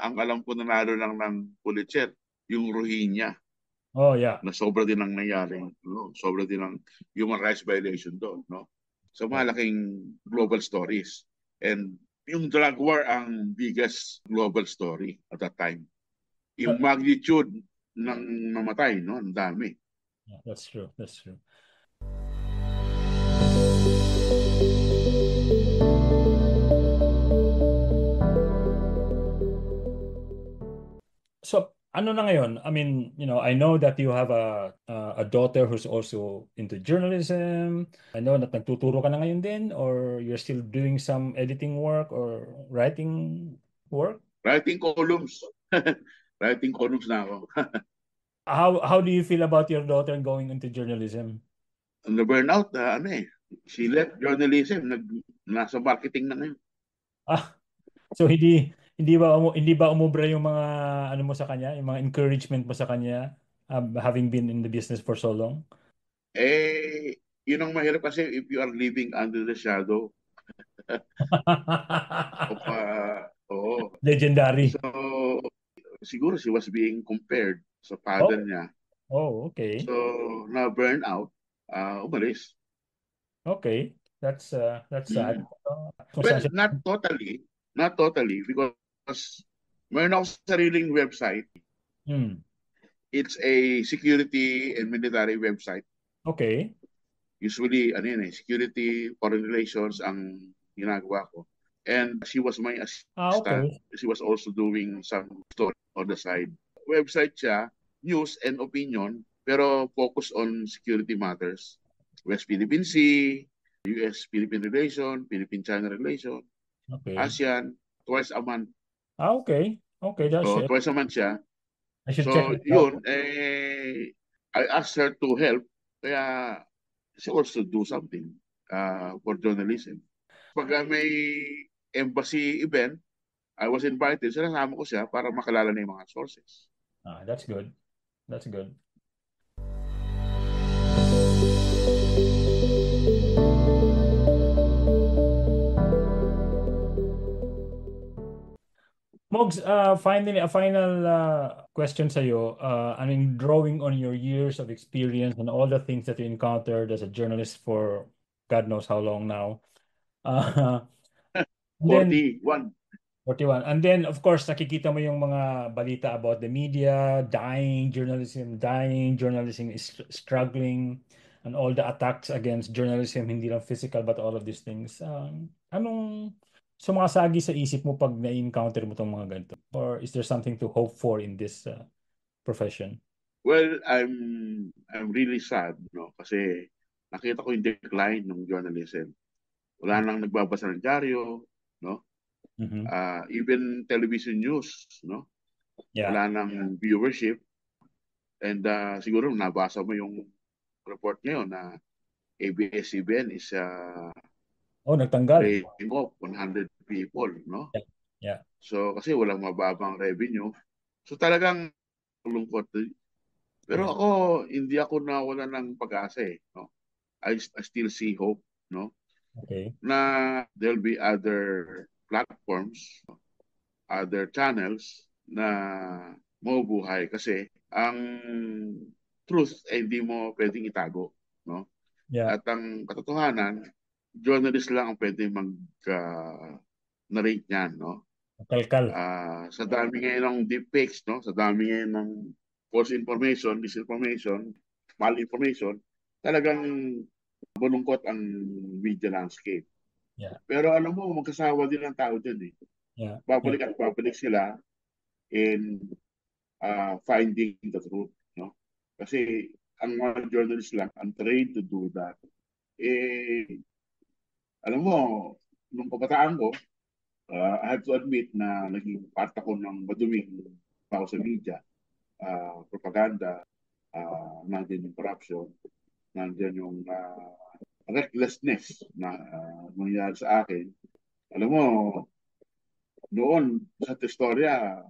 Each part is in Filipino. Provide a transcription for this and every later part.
Ang alam ko nanalo lang ng Pulitzer, yung Rohingya, Oh, yeah. na sobra din ang nangyari, no? Sobra din ang human rights violation doon, no? So Yeah. malaking global stories. And yung drug war ang biggest global story at that time. Yung magnitude ng namatay, no? Ang dami. Yeah, that's true. That's true. So, ano na ngayon? I mean, I know that you have a daughter who's also into journalism. I know that nagtuturo ka na ngayon din, or you're still doing some editing work or writing work. Writing columns. Writing columns na ako. How do you feel about your daughter going into journalism? Na burnout, she left journalism, nasa marketing na ngayon. So hindi ba umubra yung mga ano mo sa kanya, yung mga encouragement mo sa kanya, having been in the business for so long? Yun ang mahirap kasi if you are living under the shadow of oh. Legendary. So siguro she was being compared sa Oh, father niya. okay. So na burn out, umalis. Okay. That's sad. Kung Well, saan siya. not totally because meron ako sariling website. Hmm. It's a security and military website. Okay. Usually, security, foreign relations ang ginagawa ko. And she was my assistant. Okay. She was also doing some story on the side. Website siya, news and opinion, pero focus on security matters. West Philippine Sea, US-Philippine relation, Philippine-China relation, Okay. ASEAN, twice a month. Okay. Okay, that's So, it. twice a month siya. I should check So, it out. yun, I asked her to help. Kaya, she also do something for journalism. Pag may embassy event, I was invited, sinasama ko siya para makilala na yung mga sources. That's good. That's good. Mogs, finally, a final question sa iyo. I mean, drawing on your years of experience and all the things that you encountered as a journalist for God knows how long now. Uh, and then, 41. 41. And then, of course, nakikita mo yung mga balita about the media, dying, journalism is struggling, and all the attacks against journalism, hindi lang physical, but all of these things. Anong sumasagi sa isip mo pag na-encounter mo itong mga ganito? Or is there something to hope for in this profession? Well, I'm really sad, no? Kasi nakita ko yung decline ng journalism. Wala nang nagbabasa ng dyaryo, no? Mhm. Even television news, no? Yeah. Wala nang viewership. And siguro nabasa mo yung report ngayon na ABS-CBN is Oh, nagtanggal. laying off 100 people, no? Yeah. Yeah. So, kasi walang mababang revenue. So, talagang lungkot. Pero Yeah. ako, hindi ako nawala ng pag-asa eh, no? I still see hope, no? Okay. Na there'll be other platforms, other channels na mabubuhay kasi ang truth ay hindi mo pwedeng itago, no? Yeah. At ang katotohanan, journalist lang ang pwede narrate niyan, no? Kalkal. Sa dami ngayon ng deepfakes, no? Sa dami ngayon ng false information, disinformation, malinformation, talagang malungkot ang media landscape. Yeah. Pero alam mo, magkasawa din ang tao dyan eh. Yeah. Yeah. Babalik at babalik sila in finding the truth, no? Kasi ang mga journalists lang, ang trained to do that. Eh, alam mo, nung kabataan ko, I have to admit na naging part ako ng maduming tao sa media, propaganda, nandiyan yung corruption, nandiyan yung recklessness na nangyari sa akin. Alam mo, noon sa istorya,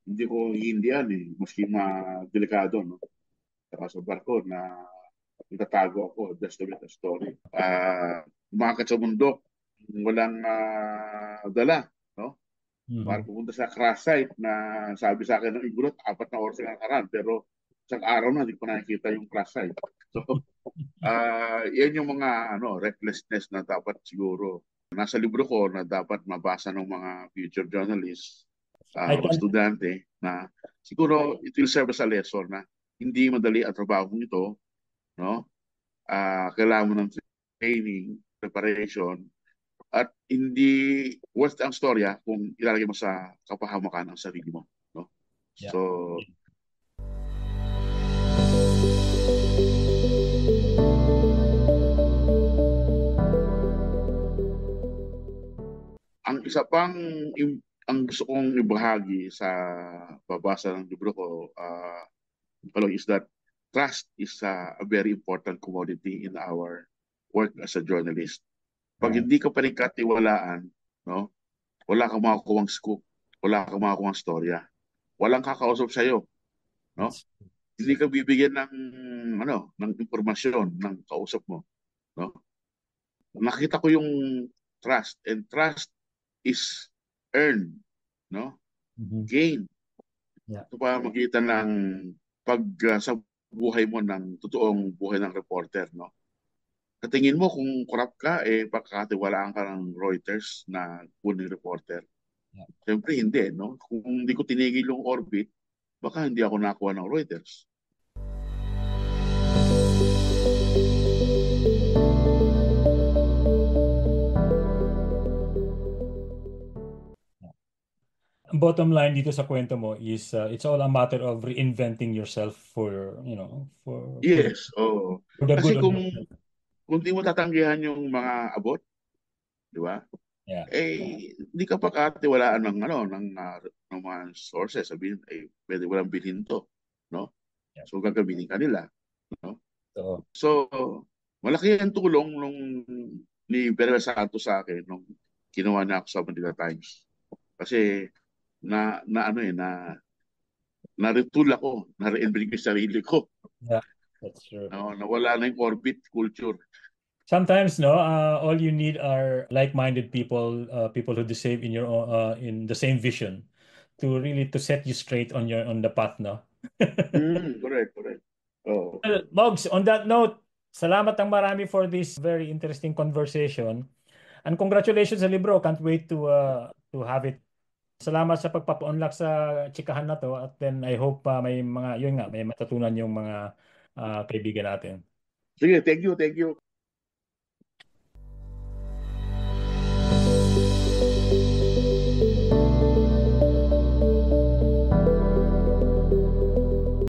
hindi ko hihindihan eh, maski delikado, no? Saka sa barko na itatago ako, just to get a story. Umakat sa bundok, walang dala, no? Para Mhm. pupunta sa crash site na sabi sa akin ng igurot, 4 na oras na karan, pero isang araw na, hindi ko nakikita yung crash site. So, yan yung mga recklessness na dapat siguro nasa libro ko na dapat mabasa ng mga future journalists I o can estudyante na siguro it will serve as a lesson na hindi madali ang trabaho nito, no? Kailangan mo ng training, preparation, at hindi worth ang storya kung ilalagay mo sa kapahamakan ang sarili mo, no? yeah. So, ang isa pang ang gusto kong ibahagi sa babasa ng libro ko, is that trust is a very important commodity in our work as a journalist. Pag Right. hindi ka pa rin katiwalaan, no, wala kang makukuha scoop, wala kang makukuha storya, walang kakausap sa'yo, no? That's Hindi ka bibigyan ng impormasyon ng kausap mo, no? Nakita ko yung trust, and trust is earned, no? mhm. Gain. Yeah. Ito pa magitan ng sa buhay mo ng totoong buhay ng reporter, no? Sa tingin mo kung corrupt ka, pagkakatiwalaan ka ng Reuters na kuning reporter. Yeah. Siyempre hindi, no? Kung hindi ko tinigil yung orbit, baka hindi ako nakuha ng Reuters. Ang bottom line dito sa kwento mo is it's all a matter of reinventing yourself for, Yes, oo. for the Kasi good of kung yourself. di mo tatanggihan yung mga abot, di ba? Yeah. Hindi ka pagkatiwalaan ng mga sources. Sabihin, pwede walang bilhin to, no? Yeah. So gagamitin ka nila, no? So, So, malaki ang tulong ni Beryl Santos sa akin nung ginawa niya ako sa Manila Times. Kasi na-retool ako, na-reinvent ko yung sarili ko. yeah, that's true. Nawala na yung orbit culture. Sometimes, no, all you need are like-minded people, people who same in in the same vision, to really to set you straight on the path, no. Correct, correct. Oh. Well, Mogs, on that note, salamat ang marami for this very interesting conversation, and congratulations sa libro. Can't wait to have it Salamat sa pagpapa-unlock sa chikahan na to at then I hope may mga, yun nga, may matutunan yung mga kaibigan natin. Sige, thank you, thank you.